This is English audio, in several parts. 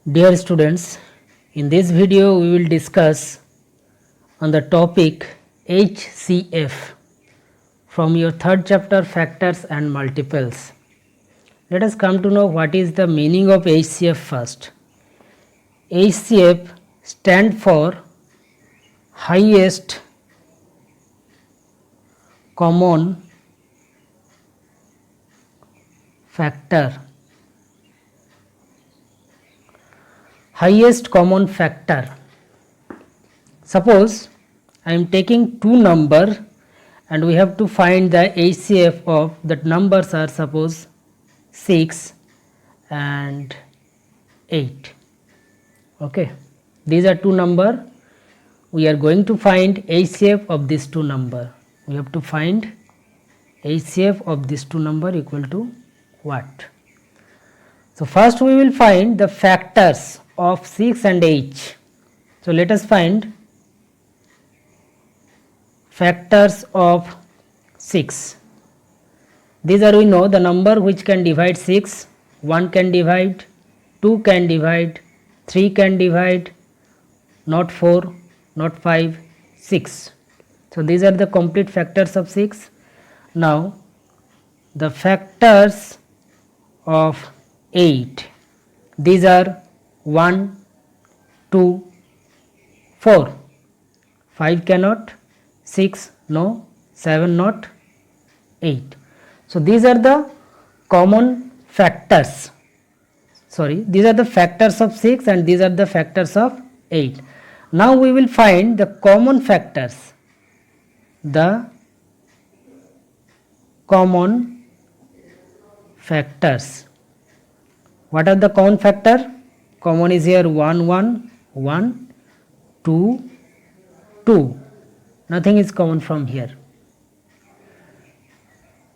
Dear students, in this video we will discuss on the topic HCF from your third chapter Factors and Multiples. Let us come to know what is the meaning of HCF first. HCF stand for highest common factor. Highest common factor. Suppose I am taking two numbers and we have to find the HCF of that numbers are suppose 6 and 8. Okay, these are two numbers. We are going to find HCF of these two numbers. We have to find HCF of these two numbers equal to what? So first we will find the factors of 6 and 8. So let us find factors of 6. These are, we know, the number which can divide 6. 1 can divide, 2 can divide, 3 can divide, not 4, not 5, 6. So these are the complete factors of 6. Now the factors of 8. These are 1, 2, 4. 5 cannot, 6 no, 7 not, 8. So these are the common factors. These are the factors of 6 and these are the factors of 8. Now we will find the common factors. The common factors. What are the common factor? Common is here 1, 1, 1, 2, 2. Nothing is common from here.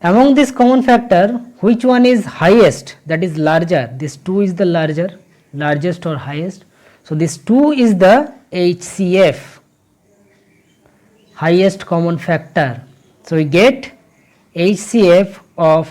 Among this common factor, which one is highest, that is larger? This 2 is the largest or highest. So this 2 is the HCF, highest common factor. So we get HCF of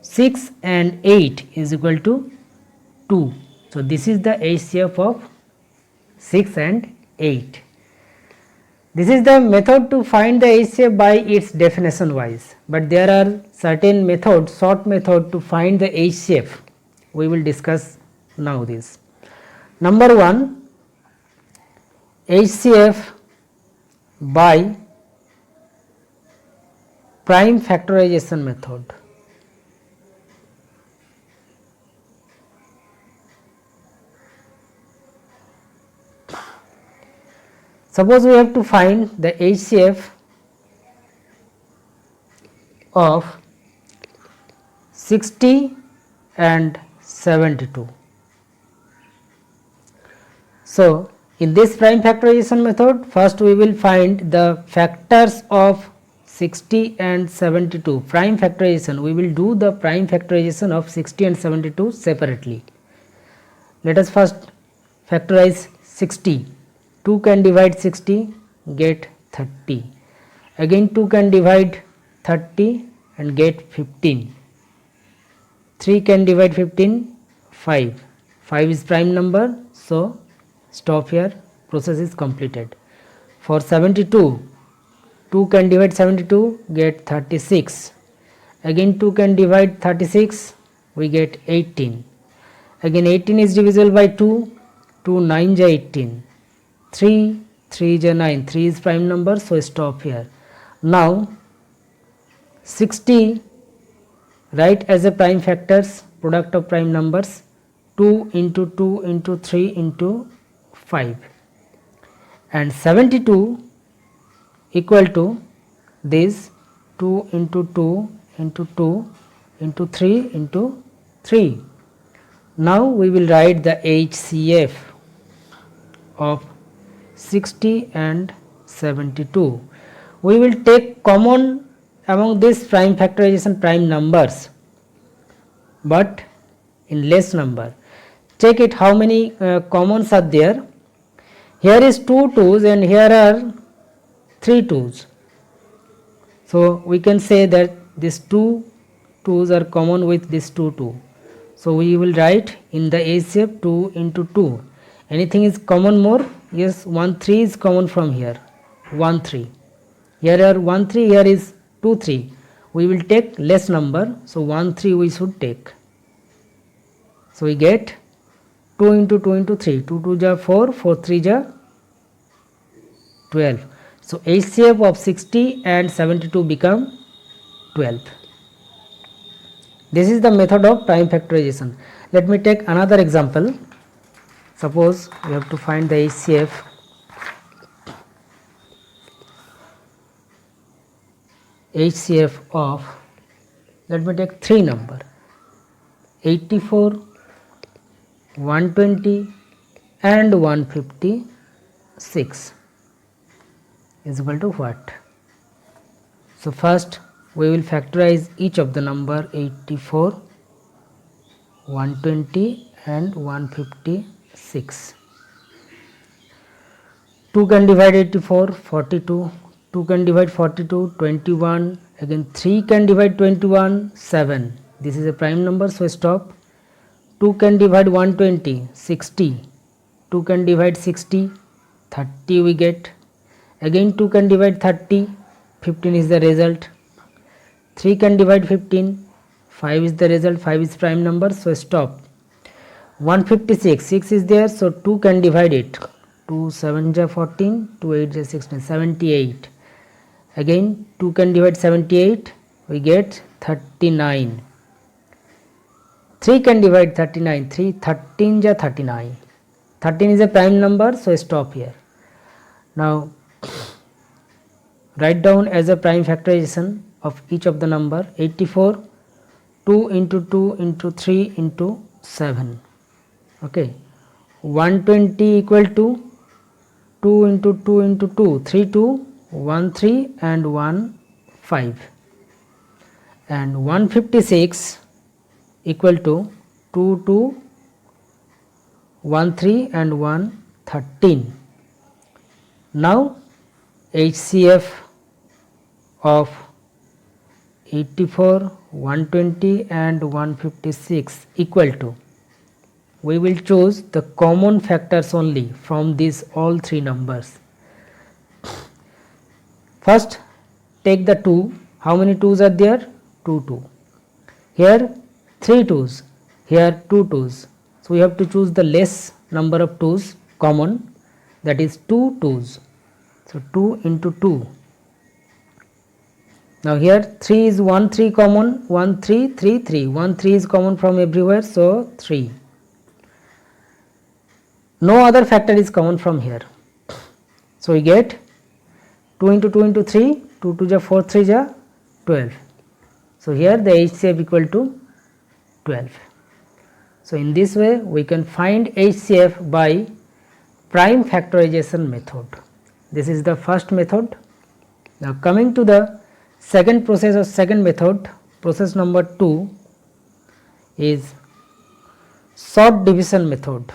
6 and 8 is equal to 2. So this is the HCF of 6 and 8. This is the method to find the HCF by its definition wise. But there are certain methods, short method to find the HCF. We will discuss now this. Number 1, HCF by prime factorization method. Suppose we have to find the HCF of 60 and 72. So in this prime factorization method, first we will find the factors of 60 and 72. Prime factorization, we will do the prime factorization of 60 and 72 separately. Let us first factorize 60. 2 can divide 60, get 30. Again 2 can divide 30 and get 15. 3 can divide 15, 5. 5 is prime number, so stop here, process is completed. For 72, 2 can divide 72, get 36. Again 2 can divide 36, we get 18. Again 18 is divisible by 2, 2 9 is 18. 3 is 9, 3 is prime number, so stop here. Now 60 write as a prime factors, product of prime numbers, 2 into 2 into 3 into 5, and 72 equal to this 2 into 2 into 2 into 3 into 3. Now we will write the HCF of 60 and 72. We will take common among this prime factorization prime numbers, but in less number. Check it how many commons are there. Here is 2 2's and here are 3 2's. So we can say that these 2 2's are common with this 2 2. So we will write in the HCF 2 into 2. Anything is common more? Yes, 1 3 is common from here. 1 3. Here are 1 3, here is 2 3. We will take less number, so 1 3 we should take. So we get 2 into 2 into 3. 2 2 ja 4, 4 3 ja 12. So HCF of 60 and 72 become 12. This is the method of prime factorization. Let me take another example. Suppose we have to find the HCF of, let me take 3 number, 84, 120 and 156 is equal to what? So first we will factorize each of the number 84, 120 and 156. 2 can divide 84, 42, 2 can divide 42, 21, again 3 can divide 21, 7. This is a prime number, so stop. 2 can divide 120, 60. 2 can divide 60, 30 we get. Again 2 can divide 30, 15 is the result. 3 can divide 15, 5 is the result, 5 is prime number, so stop. 156, 6 is there, so 2 can divide it. 2 7 ja 14, 2 8 ja 16, 78. Again 2 can divide 78, we get 39. 3 can divide 39, 3 13 ja 39. 13 is a prime number, so stop here. Now write down as a prime factorization of each of the number. 84, 2 into 2 into 3 into 7. Okay. 120 equal to 2 into 2 into 2, 3 2, 1 3 and 1 5. And 156 equal to 2 2, 1 3 and 1 13. Now HCF of 84, 120 and 156 equal to, we will choose the common factors only from these all three numbers. First take the 2. How many 2's are there? 2 2. Here 3 2's, here 2 2's. So we have to choose the less number of 2's common, that is 2 2's. So 2 into 2. Now here 3 is 1 3 common, 1 3 3 3. 1 3 is common from everywhere, so 3. No other factor is common from here. So we get 2 into 2 into 3, 2 2 ja 4 3 ja 12. So here the HCF equal to 12. So in this way we can find HCF by prime factorization method. This is the first method. Now coming to the second process or second method, process number 2 is short division method.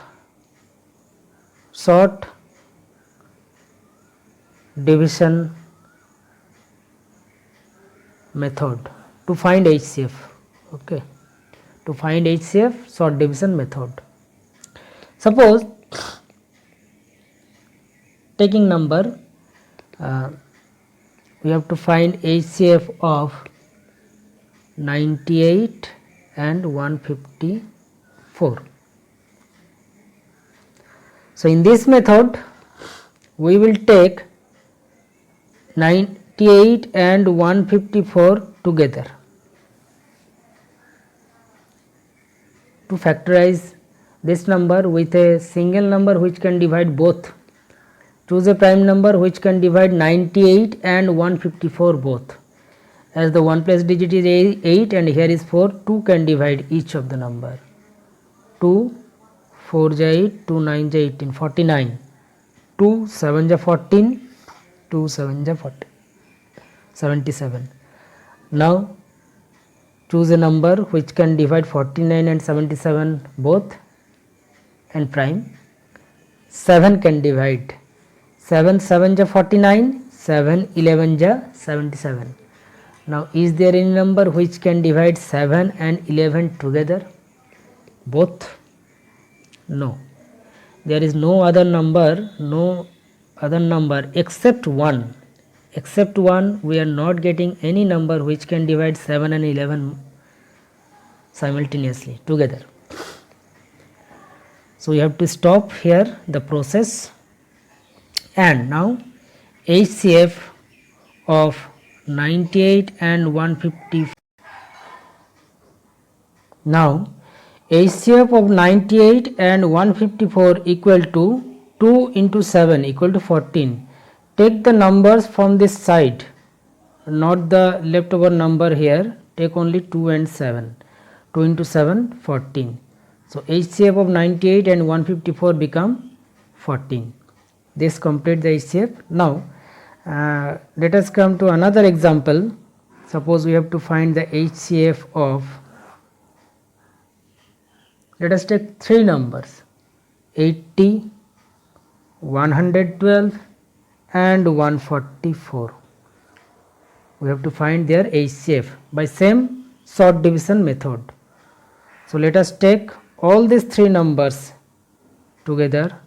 Short division method to find HCF. Okay, to find HCF, short division method. Suppose taking number, we have to find HCF of 98 and 154. So in this method we will take 98 and 154 together to factorize this number with a single number which can divide both. Choose a prime number which can divide 98 and 154 both. As the 1 place digit is 8 and here is 4, 2 can divide each of the number. 2 4 ja 8, 2 9 ja 18, 49. 2 7 ja 14, 2 7 ja 40, 77. Now choose a number which can divide 49 and 77 both and prime. 7 can divide. 7 7 ja 49, 7 11 ja 77. Now is there any number which can divide 7 and 11 together? both? No, there is no other number except 1. Except 1, we are not getting any number which can divide 7 and 11 simultaneously together. So we have to stop here the process. And now HCF of 98 and 150. Now HCF of 98 and 154 equal to 2 into 7 equal to 14. Take the numbers from this side, not the leftover number here. Take only 2 and 7. 2 into 7, 14. So HCF of 98 and 154 become 14. This completes the HCF. Now let us come to another example. Suppose we have to find the HCF of, let us take 3 numbers, 80, 112 and 144. We have to find their HCF by same short division method. So let us take all these 3 numbers together.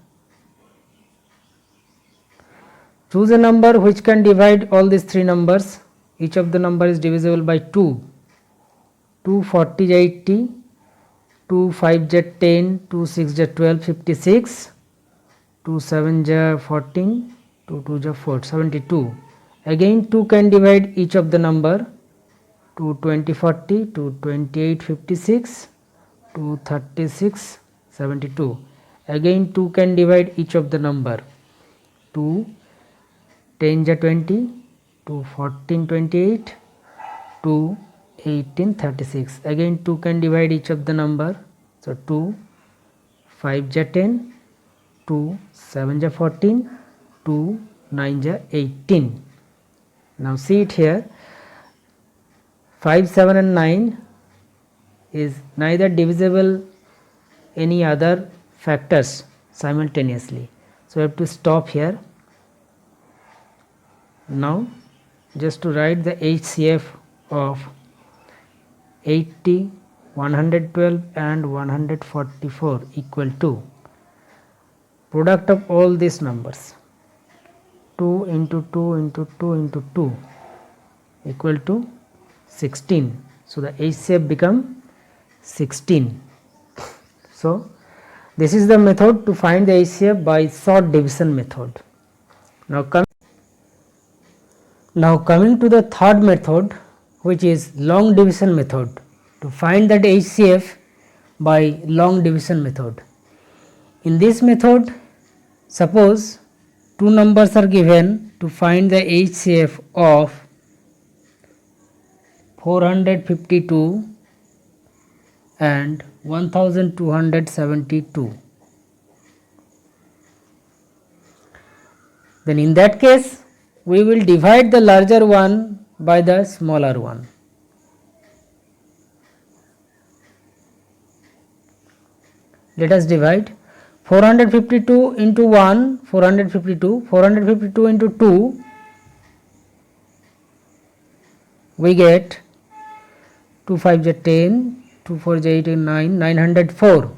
Choose a number which can divide all these 3 numbers. Each of the number is divisible by 2. 2 40 is 80, 2 5 is 10, 2 6 is 12, 56, 2 7 is 14, 2 2 is 4, 72. Again 2 can divide each of the number. 2 20 40, 2 28 56, 2 36 72. Again 2 can divide each of the number. 2 10 is 20, 2 14 28, 2 18 36. Again 2 can divide each of the number. So 2 5 is 10, 2 7 is 14, 2 9 is 18. Now see it here, 5 7 and 9 is neither divisible any other factors simultaneously. So we have to stop here. Now just to write the HCF of 80, 112 and 144 equal to product of all these numbers, 2 into 2 into 2 into 2 equal to 16. So the HCF become 16. So this is the method to find the HCF by short division method. Now coming to the third method, which is long division method, to find that HCF by long division method. In this method, suppose 2 numbers are given to find the HCF of 452 and 1272. Then in that case, we will divide the larger one by the smaller one. Let us divide 452 into 1, 452, 452 into 2, we get 2 5 is 10, 2 4 is 8 and 9, 904.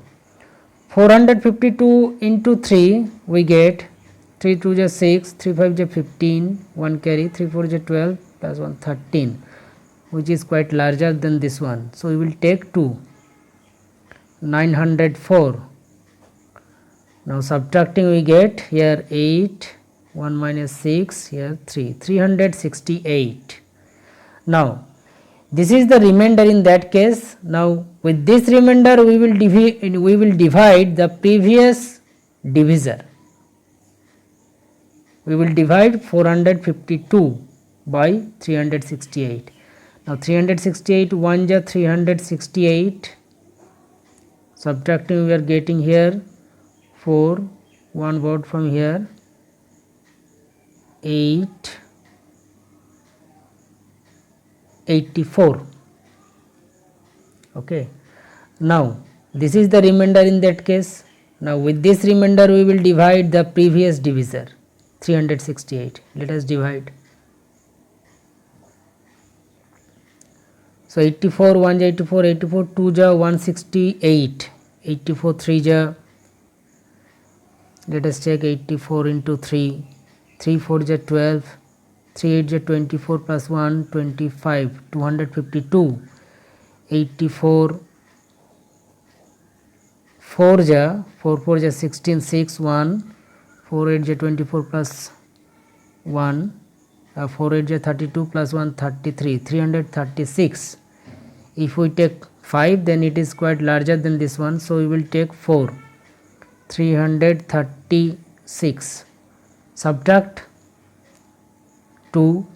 452 into 3, we get 3 2 is 6, 3 5 is 15, 1 carry, 3 4 is 12, plus 1 13, which is quite larger than this one. So we will take 2, 904. Now subtracting, we get here 8, 1 minus 6, here 3, 368. Now this is the remainder in that case. Now with this remainder we will divide the previous divisor. We will divide 452 by 368. Now 368 1 is 368. Subtracting, we are getting here 4, 1 word from here, 8, 84. Okay. Now this is the remainder in that case. Now with this remainder we will divide the previous divisor, 368. Let us divide. So 84 1 is 84, 84 2 is 168, 84 3 ja, let us check 84 into 3, 3 4 ja 12, 3 8 ja 24 plus 1 25, 252, 84 4 ja 4 4 ja 16, 6 1, 4 8 ja 24 plus 1, 4 8 ja 32 plus 1 33, 336. If we take 5 then it is quite larger than this one, so we will take 4, 336, subtract 2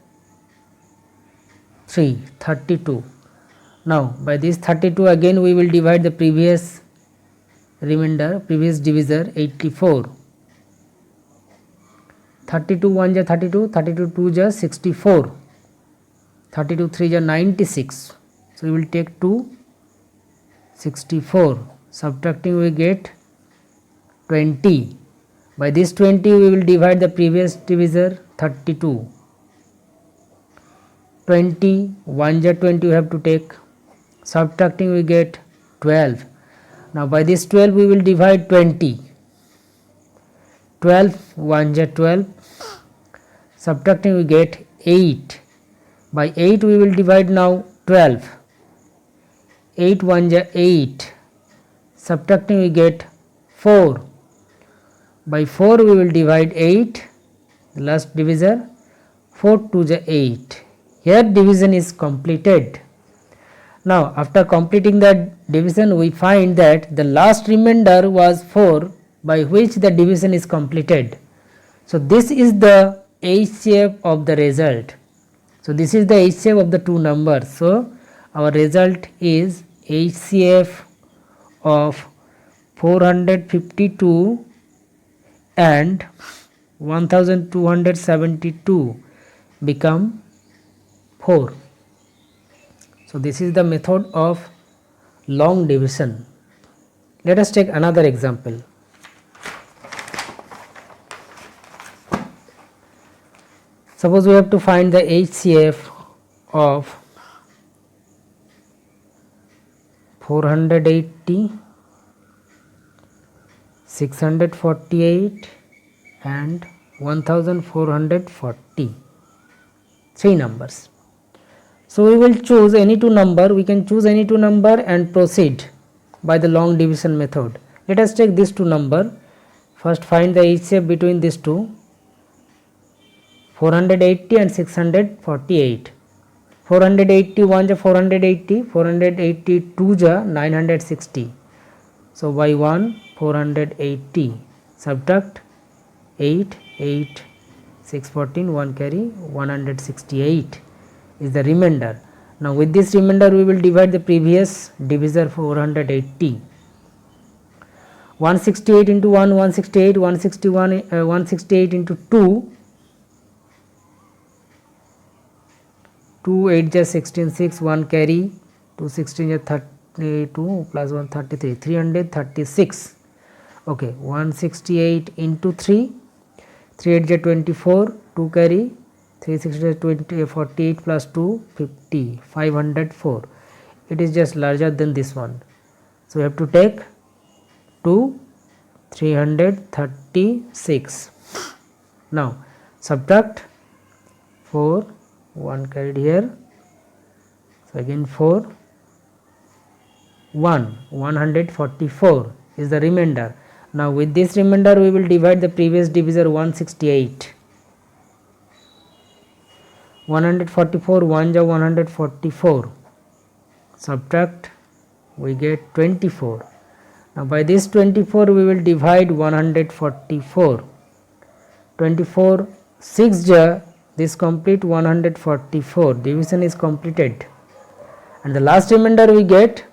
3, 32. Now by this 32 again we will divide the previous remainder, previous divisor 84. 32 1 ja 32, 32 2 ja 64, 32 3 ja 96. So we will take 2 64, subtracting we get 20. By this 20 we will divide the previous divisor 32. 20 1 ja 20 we have to take, subtracting we get 12. Now by this 12 we will divide 20. 12 1 ja 12, subtracting we get 8. By 8 we will divide now 12. 8 1 ja 8, subtracting we get 4. By 4 we will divide 8, the last divisor, 4 2 ja 8. Here division is completed. Now after completing the division we find that the last remainder was 4, by which the division is completed. So this is the HCF of the result. So this is the HCF of the two numbers. So our result is HCF of 452 and 1272 become 4. So this is the method of long division. Let us take another example. Suppose we have to find the HCF of 480, 648 and 1440, 3 numbers. So we will choose any two number, we can choose any two number and proceed by the long division method. Let us take these two number. First find the HCF between these two, 480 and 648. 480 1 ja 480, 482 ja 960. So by 1 480, subtract 8 8, 614, 1 carry, 168 is the remainder. Now with this remainder we will divide the previous divisor 480. 168 into 1 168, 161 168 into 2, 2 8 ja 16, 6 1 carry, 2 16 ja 32 plus 1 33, 336. Okay, 168 into 3, 3 8 ja 24, 2 carry, 3 6 ja 20, 48 plus 2 50, 504. It is just larger than this one, so we have to take 2 336. Now subtract 4, 1 carried here, so again 4, 144 is the remainder. Now with this remainder we will divide the previous divisor 168. 144 1 ja 144, subtract we get 24. Now by this 24 we will divide 144. 24 6 ja, this complete 144, division is completed, and the last remainder we get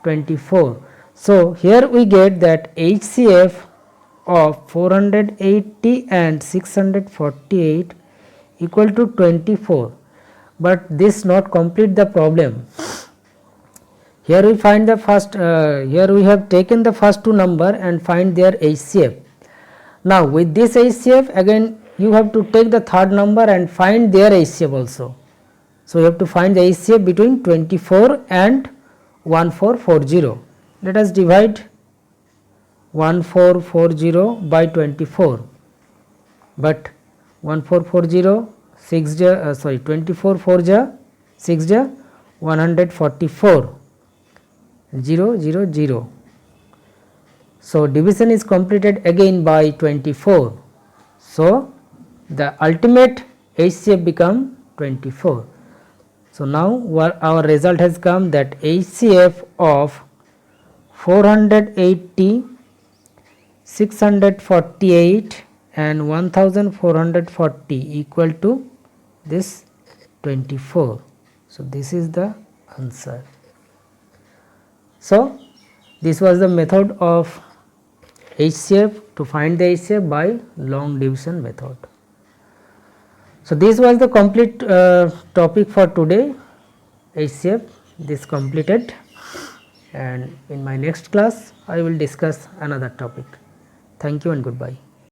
24. So here we get that HCF of 480 and 648 equal to 24, but this not complete the problem. Here we find the first, here we have taken the first two number and find their HCF. Now with this HCF again you have to take the third number and find their HCF also. So you have to find the HCF between 24 and 1440. Let us divide 1440 by 24, but 1440 6 ja 24 4 ja 6 ja 144 0 0 0. So division is completed again by 24. So the ultimate HCF become 24. So now our result has come that HCF of 480, 648 and 1440 equal to this 24. So this is the answer. So this was the method of HCF, to find the HCF by long division method. So this was the complete topic for today. HCF, this completed, and in my next class I will discuss another topic. Thank you and goodbye.